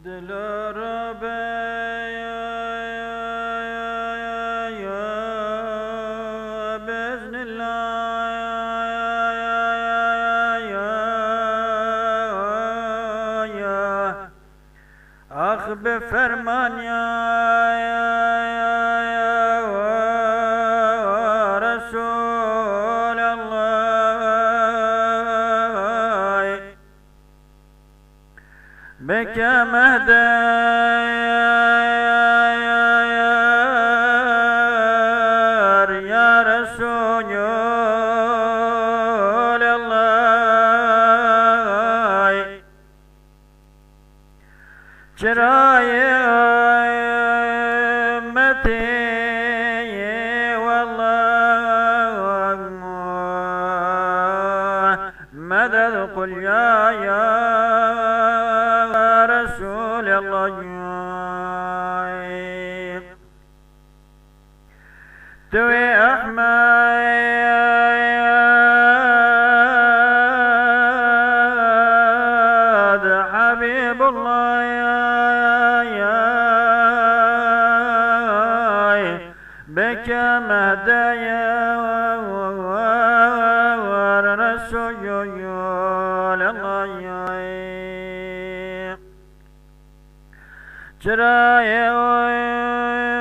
دلارا بإذن الله أخ بفرمان رسول الله بك مهدر يا رسول الله جراي أمتي والله مدد قل يا رسول الله توي أحمد حبيب الله بك مهدايا ورسول الله جراي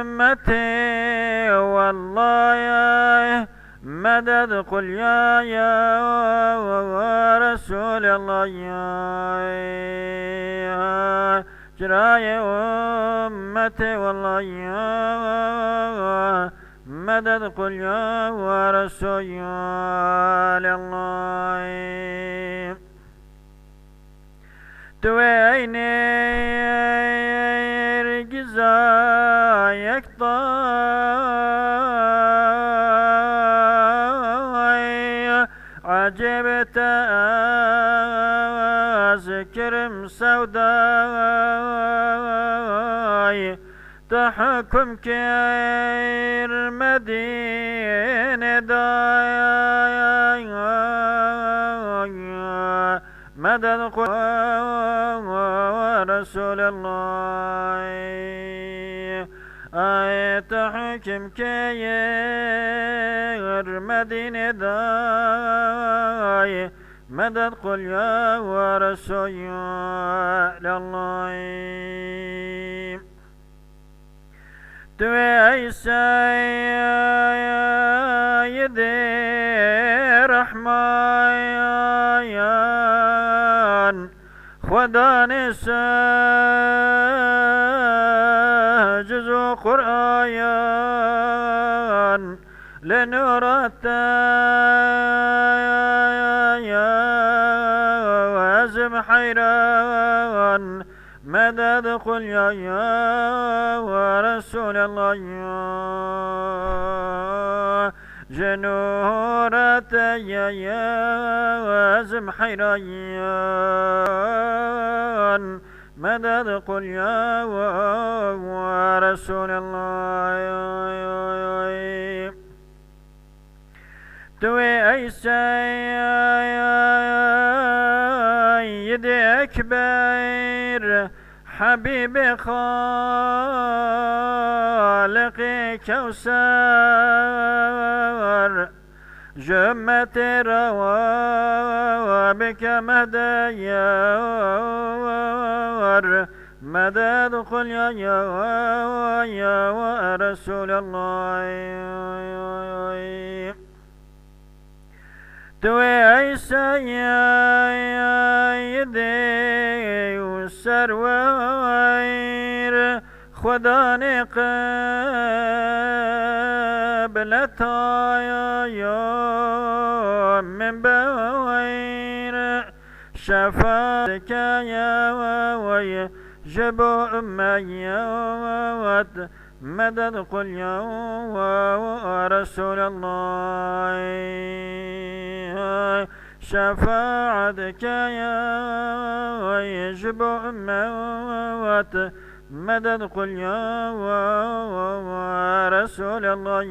أمتي والله مدد قل يا رسول الله جراي أمتي والله مدد قل يا رسول الله تويني رجزايك طاي عجبت أذكر مسوداي تحكم كير مدينة داي مدد رسول الله تحكم كير مدينة داي مدد قل يا رسول الله توي سيدي رحمن خدا جزو قرآن لنورات وازم حيران مدد قل يا ورسول الله جنورات يا وازم حيران مدد قل يا ورسول الله توي أي سيد أكبر حبيبي خالقي كوثر جمة روابك مهديا مدد قل يا ورسول الله توي أي سيدي وسروير خدا قبلتا يا من بوير شفاعتك يا ويجب أميات مدد قل يا رسول الله شفاعتك يا ويجب أموات مدد قل يا رسول الله